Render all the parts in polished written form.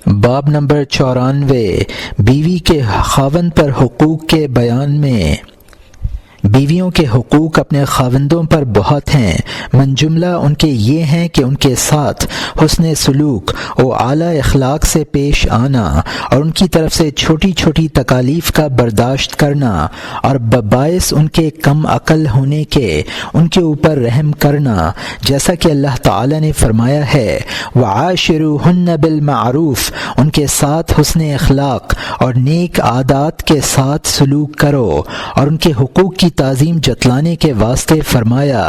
باب نمبر 94 بیوی کے خاوند پر حقوق کے بیان میں۔ بیویوں کے حقوق اپنے خاوندوں پر بہت ہیں، من جملہ ان کے یہ ہیں کہ ان کے ساتھ حسن سلوک و اعلیٰ اخلاق سے پیش آنا اور ان کی طرف سے چھوٹی چھوٹی تکالیف کا برداشت کرنا اور باعث ان کے کم عقل ہونے کے ان کے اوپر رحم کرنا، جیسا کہ اللہ تعالی نے فرمایا ہے وَعَاشِرُوهُنَّ بِالْمَعْرُوفِ، ان کے ساتھ حسن اخلاق اور نیک عادات کے ساتھ سلوک کرو، اور ان کے حقوق کی تعظیم جتلانے کے واسطے فرمایا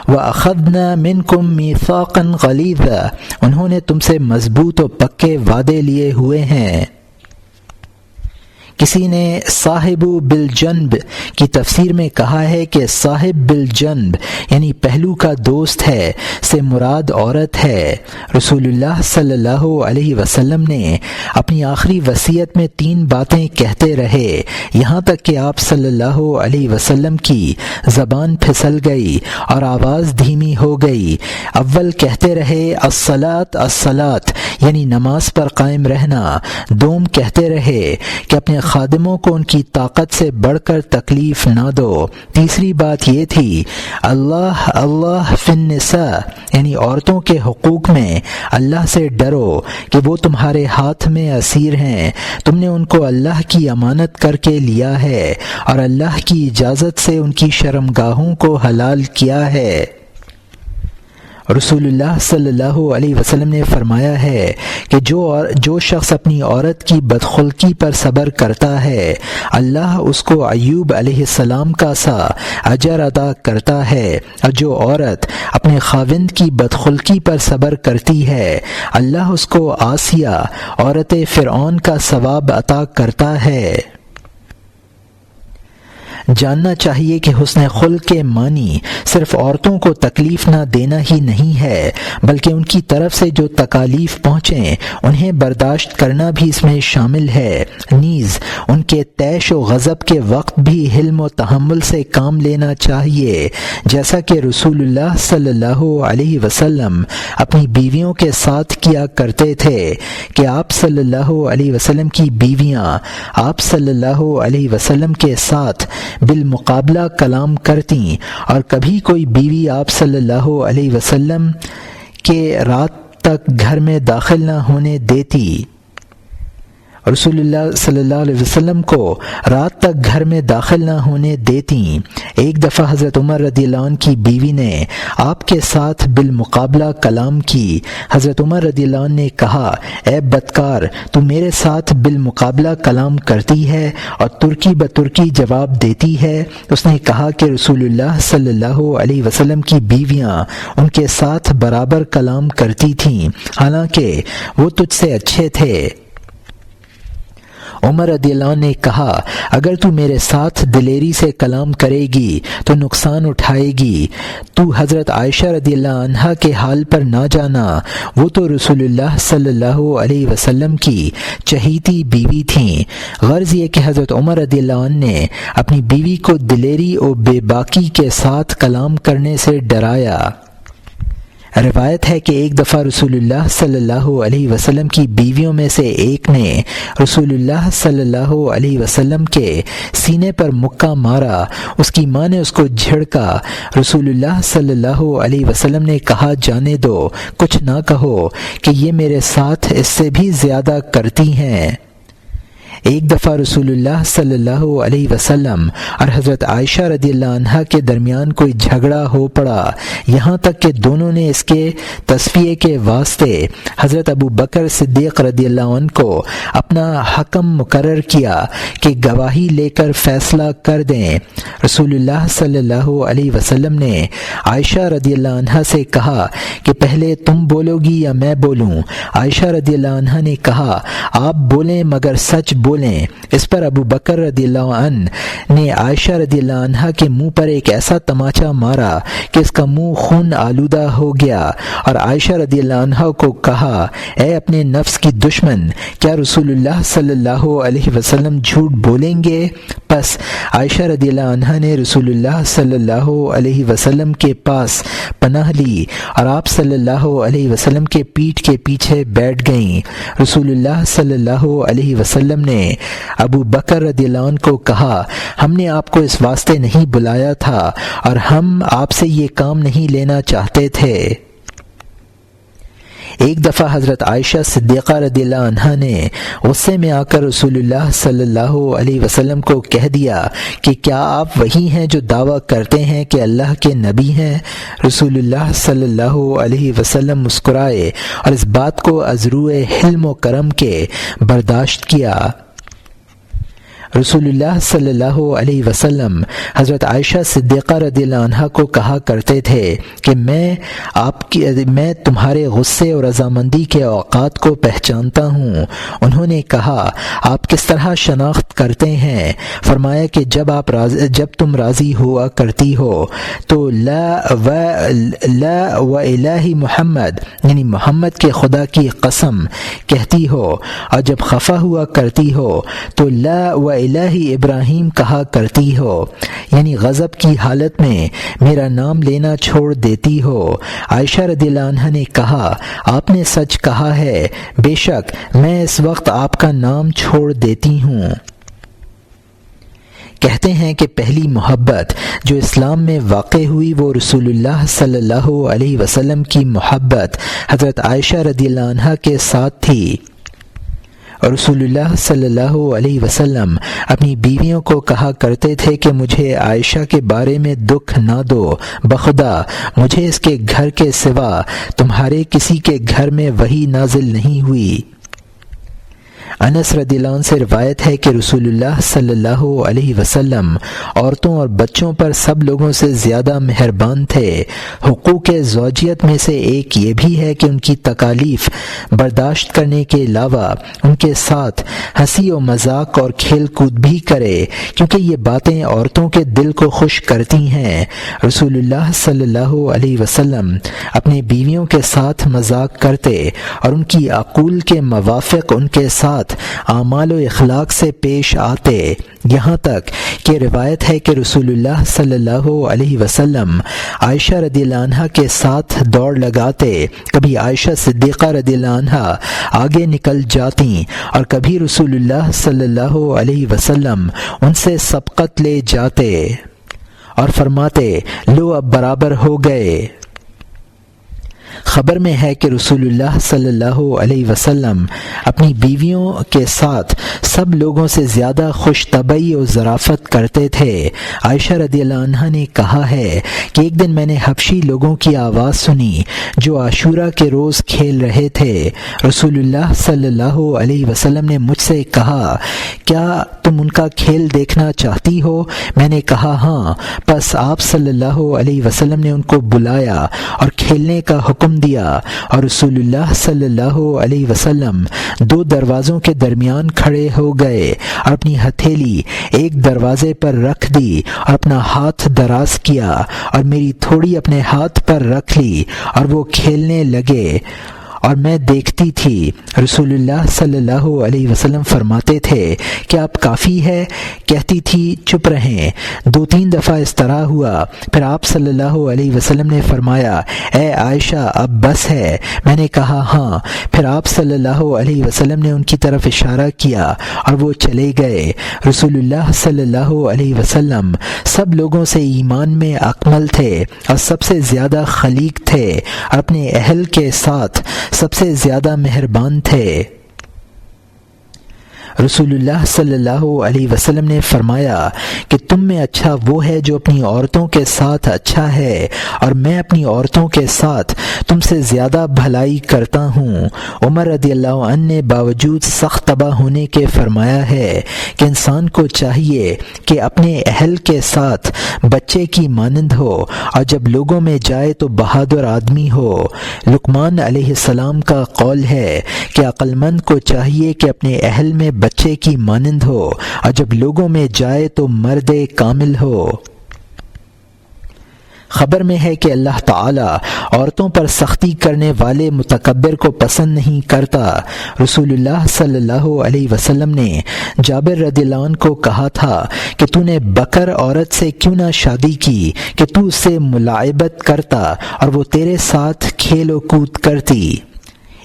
وَأَخَذْنَا مِنْكُمْ مِيثَاقًا غَلِيظًا، انہوں نے تم سے مضبوط و پکے وعدے لیے ہوئے ہیں۔ کسی نے صاحب بالجنب کی تفسیر میں کہا ہے کہ صاحب بالجنب یعنی پہلو کا دوست ہے سے مراد عورت ہے۔ رسول اللہ صلی اللہ علیہ وسلم نے اپنی آخری وصیت میں 3 باتیں کہتے رہے، یہاں تک کہ آپ صلی اللہ علیہ وسلم کی زبان پھسل گئی اور آواز دھیمی ہو گئی۔ اول کہتے رہے الصلاۃ الصلاۃ یعنی نماز پر قائم رہنا، دوم کہتے رہے کہ اپنے خادموں کو ان کی طاقت سے بڑھ کر تکلیف نہ دو، تیسری بات یہ تھی اللہ اللہ فی النساء یعنی عورتوں کے حقوق میں اللہ سے ڈرو کہ وہ تمہارے ہاتھ میں اسیر ہیں، تم نے ان کو اللہ کی امانت کر کے لیا ہے اور اللہ کی اجازت سے ان کی شرمگاہوں کو حلال کیا ہے۔ رسول اللہ صلی اللہ علیہ وسلم نے فرمایا ہے کہ جو شخص اپنی عورت کی بدخلقی پر صبر کرتا ہے، اللہ اس کو ایوب علیہ السلام کا سا اجر عطا کرتا ہے، اور جو عورت اپنے خاوند کی بدخلقی پر صبر کرتی ہے، اللہ اس کو آسیہ عورت فرعون کا ثواب عطا کرتا ہے۔ جاننا چاہیے کہ حسن خلق کے معنی صرف عورتوں کو تکلیف نہ دینا ہی نہیں ہے، بلکہ ان کی طرف سے جو تکالیف پہنچیں انہیں برداشت کرنا بھی اس میں شامل ہے، نیز ان کے طیش و غضب کے وقت بھی حلم و تحمل سے کام لینا چاہیے، جیسا کہ رسول اللہ صلی اللہ علیہ وسلم اپنی بیویوں کے ساتھ کیا کرتے تھے کہ آپ صلی اللہ علیہ وسلم کی بیویاں آپ صلی اللہ علیہ وسلم کے ساتھ بالمقابلہ کلام کرتی، اور کبھی کوئی بیوی آپ صلی اللہ علیہ وسلم کے رات تک گھر میں داخل نہ ہونے دیتی۔ رسول اللہ صلی اللہ علیہ وسلم کو رات تک گھر میں داخل نہ ہونے دیتی۔ ایک دفعہ حضرت عمر رضی اللہ عنہ کی بیوی نے آپ کے ساتھ بالمقابلہ کلام کی۔ حضرت عمر رضی اللہ عنہ نے کہا اے بدکار، تو میرے ساتھ بالمقابلہ کلام کرتی ہے اور ترکی بترکی جواب دیتی ہے۔ اس نے کہا کہ رسول اللہ صلی اللہ علیہ وسلم کی بیویاں ان کے ساتھ برابر کلام کرتی تھیں، حالانکہ وہ تجھ سے اچھے تھے۔ عمر رضی اللہ عنہ نے کہا اگر تو میرے ساتھ دلیری سے کلام کرے گی تو نقصان اٹھائے گی۔ تو حضرت عائشہ رضی اللہ عنہا کے حال پر نہ جانا، وہ تو رسول اللہ صلی اللہ علیہ وسلم کی چہیتی بیوی تھیں۔ غرض یہ کہ حضرت عمر رضی اللہ عنہ نے اپنی بیوی کو دلیری و بے باکی کے ساتھ کلام کرنے سے ڈرایا۔ روایت ہے کہ ایک دفعہ رسول اللہ صلی اللہ علیہ وسلم کی بیویوں میں سے ایک نے رسول اللہ صلی اللہ علیہ وسلم کے سینے پر مکہ مارا، اس کی ماں نے اس کو جھڑکا۔ رسول اللہ صلی اللہ علیہ وسلم نے کہا جانے دو، کچھ نہ کہو کہ یہ میرے ساتھ اس سے بھی زیادہ کرتی ہیں۔ ایک دفعہ رسول اللہ صلی اللہ علیہ وسلم اور حضرت عائشہ رضی اللہ عنہا کے درمیان کوئی جھگڑا ہو پڑا، یہاں تک کہ دونوں نے اس کے تصفیے کے واسطے حضرت ابو بکر صدیق رضی اللہ عنہ کو اپنا حکم مقرر کیا کہ گواہی لے کر فیصلہ کر دیں۔ رسول اللہ صلی اللہ علیہ وسلم نے عائشہ رضی اللہ عنہا سے کہا کہ پہلے تم بولو گی یا میں بولوں؟ عائشہ رضی اللہ عنہا نے کہا آپ بولیں مگر سچ بولیں بولیں۔ اس پر ابو بکر رضی اللہ عنہ نے عائشہ رضی اللہ عنہا کے منہ پر ایک ایسا تماچا مارا کہ اس کا منہ خون آلودہ ہو گیا، اور عائشہ رضی اللہ عنہا کو کہا، اے اپنے نفس کی دشمن، کیا رسول اللہ صلی اللہ علیہ وسلم جھوٹ بولیں گے؟ پس عائشہ رضی اللہ عنہا نے رسول اللہ صلی اللہ علیہ وسلم کے پاس پناہ لی اور آپ صلی اللہ علیہ وسلم کے پیٹھ کے پیچھے بیٹھ گئیں۔ رسول اللہ صلی اللہ علیہ وسلم نے ابو بکر رضی اللہ عنہ کو کہا، ہم نے آپ کو اس واسطے نہیں بلایا تھا اور ہم آپ سے یہ کام نہیں لینا چاہتے تھے۔ ایک دفعہ حضرت عائشہ صدیقہ رضی اللہ عنہا نے غصے میں آ کر رسول اللہ صلی اللہ علیہ وسلم کو کہہ دیا کہ کیا آپ وہی ہیں جو دعویٰ کرتے ہیں کہ اللہ کے نبی ہیں؟ رسول اللہ صلی اللہ علیہ وسلم مسکرائے اور اس بات کو از روئے حلم و کرم کے برداشت کیا۔ رسول اللہ صلی اللہ علیہ وسلم حضرت عائشہ صدیقہ رضی اللہ عنہا کو کہا کرتے تھے کہ میں تمہارے غصے اور رضامندی کے اوقات کو پہچانتا ہوں۔ انہوں نے کہا، آپ کس طرح شناخت کرتے ہیں؟ فرمایا کہ جب تم راضی ہوا کرتی ہو تو لا و الہ محمد یعنی محمد کے خدا کی قسم کہتی ہو، اور جب خفا ہوا کرتی ہو تو لا و الہ ابراہیم کہا کرتی ہو، یعنی غضب کی حالت میں میرا نام لینا چھوڑ دیتی ہو۔ عائشہ رضی اللہ عنہا نے کہا، آپ نے سچ کہا ہے، بے شک میں اس وقت آپ کا نام چھوڑ دیتی ہوں۔ کہتے ہیں کہ پہلی محبت جو اسلام میں واقع ہوئی وہ رسول اللہ صلی اللہ علیہ وسلم کی محبت حضرت عائشہ رضی اللہ عنہا کے ساتھ تھی۔ رسول اللہ صلی اللہ علیہ وسلم اپنی بیویوں کو کہا کرتے تھے کہ مجھے عائشہ کے بارے میں دکھ نہ دو، بخدا مجھے اس کے گھر کے سوا تمہارے کسی کے گھر میں وحی نازل نہیں ہوئی۔ انس رضی اللہ عنہ سے روایت ہے کہ رسول اللہ صلی اللہ علیہ وسلم عورتوں اور بچوں پر سب لوگوں سے زیادہ مہربان تھے۔ حقوق زوجیت میں سے ایک یہ بھی ہے کہ ان کی تکالیف برداشت کرنے کے علاوہ ان کے ساتھ ہنسی و مذاق اور کھیل کود بھی کرے، کیونکہ یہ باتیں عورتوں کے دل کو خوش کرتی ہیں۔ رسول اللہ صلی اللہ علیہ وسلم اپنے بیویوں کے ساتھ مذاق کرتے اور ان کی عقول کے موافق ان کے ساتھ اعمال و اخلاق سے پیش آتے، یہاں تک کہ روایت ہے کہ رسول اللہ صلی اللہ علیہ وسلم عائشہ رضی اللہ عنہا کے ساتھ دوڑ لگاتے، کبھی عائشہ صدیقہ رضی اللہ عنہا آگے نکل جاتی اور کبھی رسول اللہ صلی اللہ علیہ وسلم ان سے سبقت لے جاتے اور فرماتے، لو اب برابر ہو گئے۔ خبر میں ہے کہ رسول اللہ صلی اللہ علیہ وسلم اپنی بیویوں کے ساتھ سب لوگوں سے زیادہ خوش طبعی اور ظرافت کرتے تھے۔ عائشہ رضی اللہ عنہا نے کہا ہے کہ ایک دن میں نے حبشی لوگوں کی آواز سنی جو عاشورہ کے روز کھیل رہے تھے۔ رسول اللہ صلی اللہ علیہ وسلم نے مجھ سے کہا، کیا تم ان کا کھیل دیکھنا چاہتی ہو؟ میں نے کہا ہاں۔ پس آپ صلی اللہ علیہ وسلم نے ان کو بلایا اور کھیلنے کا حکم دیا، اور رسول اللہ صلی اللہ علیہ وسلم دو دروازوں کے درمیان کھڑے ہو گئے اور اپنی ہتھیلی ایک دروازے پر رکھ دی اور اپنا ہاتھ دراز کیا اور میری تھوڑی اپنے ہاتھ پر رکھ لی اور وہ کھیلنے لگے اور میں دیکھتی تھی۔ رسول اللہ صلی اللہ علیہ وسلم فرماتے تھے کہ اب کافی ہے؟ کہتی تھی چپ رہیں۔ 2-3 دفعہ اس طرح ہوا، پھر آپ صلی اللہ علیہ وسلم نے فرمایا، اے عائشہ اب بس ہے؟ میں نے کہا ہاں۔ پھر آپ صلی اللہ علیہ وسلم نے ان کی طرف اشارہ کیا اور وہ چلے گئے۔ رسول اللہ صلی اللہ علیہ وسلم سب لوگوں سے ایمان میں اکمل تھے اور سب سے زیادہ خلیق تھے اور اپنے اہل کے ساتھ سب سے زیادہ مہربان تھے۔ رسول اللہ صلی اللہ علیہ وسلم نے فرمایا کہ تم میں اچھا وہ ہے جو اپنی عورتوں کے ساتھ اچھا ہے، اور میں اپنی عورتوں کے ساتھ تم سے زیادہ بھلائی کرتا ہوں۔ عمر رضی اللہ عنہ نے باوجود سخت طبع ہونے کے فرمایا ہے کہ انسان کو چاہیے کہ اپنے اہل کے ساتھ بچے کی مانند ہو، اور جب لوگوں میں جائے تو بہادر آدمی ہو۔ لقمان علیہ السلام کا قول ہے کہ عقل مند کو چاہیے کہ اپنے اہل میں بچے کی مانند ہو، اور جب لوگوں میں جائے تو مرد کامل ہو۔ خبر میں ہے کہ اللہ تعالیٰ عورتوں پر سختی کرنے والے متکبر کو پسند نہیں کرتا۔ رسول اللہ صلی اللہ علیہ وسلم نے جابر رضی اللہ عنہ کو کہا تھا کہ تو نے بکر عورت سے کیوں نہ شادی کی کہ تو اس سے ملاعبت کرتا اور وہ تیرے ساتھ کھیل و کود کرتی۔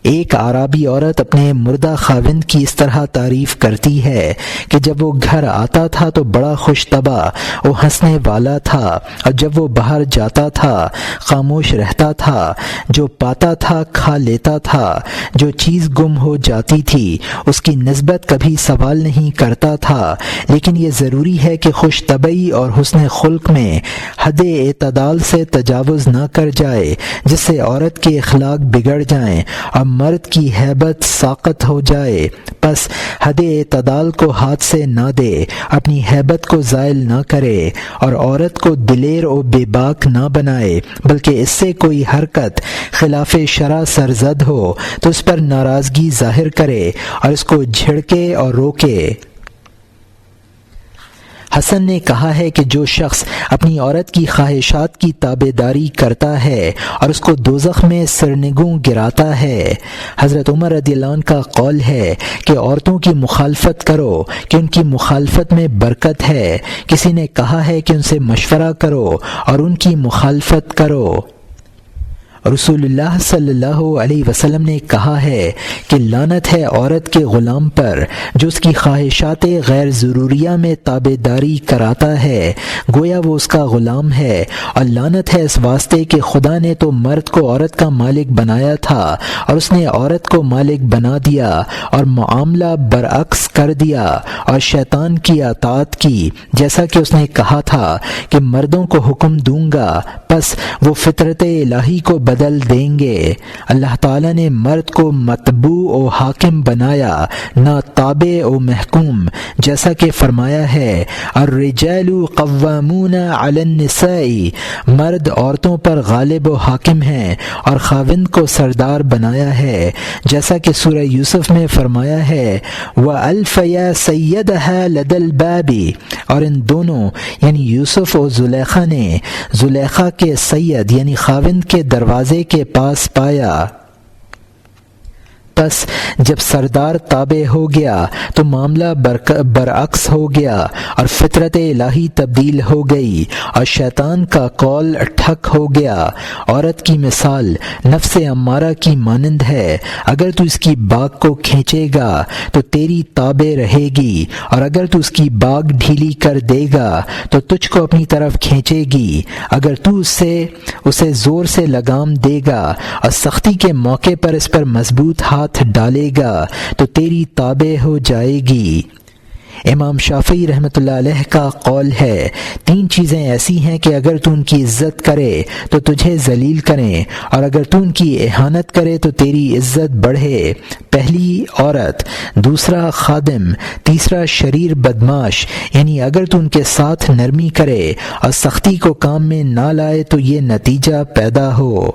ایک اعرابی عورت اپنے مردہ خاوند کی اس طرح تعریف کرتی ہے کہ جب وہ گھر آتا تھا تو بڑا خوش طبع وہ ہنسنے والا تھا، اور جب وہ باہر جاتا تھا خاموش رہتا تھا، جو پاتا تھا کھا لیتا تھا، جو چیز گم ہو جاتی تھی اس کی نسبت کبھی سوال نہیں کرتا تھا۔ لیکن یہ ضروری ہے کہ خوش طبعی اور حسن خلق میں حد اعتدال سے تجاوز نہ کر جائے، جس سے عورت کے اخلاق بگڑ جائیں اور مرد کی ہیبت ساقط ہو جائے۔ پس حد اعتدال کو ہاتھ سے نہ دے، اپنی ہیبت کو زائل نہ کرے، اور عورت کو دلیر و بے باک نہ بنائے، بلکہ اس سے کوئی حرکت خلاف شرع سرزد ہو تو اس پر ناراضگی ظاہر کرے اور اس کو جھڑکے اور روکے۔ حسن نے کہا ہے کہ جو شخص اپنی عورت کی خواہشات کی تابع داری کرتا ہے اور اس کو دوزخ میں سرنگوں گراتا ہے۔ حضرت عمر رضی اللہ عنہ کا قول ہے کہ عورتوں کی مخالفت کرو کہ ان کی مخالفت میں برکت ہے۔ کسی نے کہا ہے کہ ان سے مشورہ کرو اور ان کی مخالفت کرو۔ رسول اللہ صلی اللہ علیہ وسلم نے کہا ہے کہ لعنت ہے عورت کے غلام پر جو اس کی خواہشات غیر ضروریہ میں تابع داری کراتا ہے، گویا وہ اس کا غلام ہے، اور لعنت ہے اس واسطے کہ خدا نے تو مرد کو عورت کا مالک بنایا تھا اور اس نے عورت کو مالک بنا دیا اور معاملہ برعکس کر دیا اور شیطان کی اطاعت کی، جیسا کہ اس نے کہا تھا کہ مردوں کو حکم دوں گا پس وہ فطرت الہی کو بدل دیں گے۔ اللہ تعالیٰ نے مرد کو متبوع و حاکم بنایا، نہ تابع و محکوم، جیسا کہ فرمایا ہے الرجال قوامون علی النساء، مرد عورتوں پر غالب و حاکم ہیں اور خاوند کو سردار بنایا ہے، جیسا کہ سورہ یوسف میں فرمایا ہے وَأَلْفَيَا سَيَّدَهَا لَدَى الْبَابِ، اور ان دونوں یعنی یوسف و زلیخا نے زلیخا کے سید یعنی خاوند کے دروازے کے پاس پایا۔ پس جب سردار تابع ہو گیا تو معاملہ برعکس ہو گیا اور فطرت الہی تبدیل ہو گئی اور شیطان کا قول ٹھک ہو گیا۔ عورت کی مثال نفس امارہ کی مانند ہے، اگر تو اس کی باگ کو کھینچے گا تو تیری تابع رہے گی، اور اگر تو اس کی باگ ڈھیلی کر دے گا تو تجھ کو اپنی طرف کھینچے گی۔ اگر تو اسے زور سے لگام دے گا اور سختی کے موقع پر اس پر مضبوط ہاتھ ڈالے گا تو تیری تابع ہو جائے گی۔ امام شافعی رحمۃ اللہ علیہ کا قول ہے 3 چیزیں ایسی ہیں کہ اگر تو ان کی عزت کرے تو تجھے ذلیل کریں، اور اگر تو ان کی اہانت کرے تو تیری عزت بڑھے۔ پہلی عورت، دوسرا خادم، تیسرا شریر بدماش، یعنی اگر تو ان کے ساتھ نرمی کرے اور سختی کو کام میں نہ لائے تو یہ نتیجہ پیدا ہو۔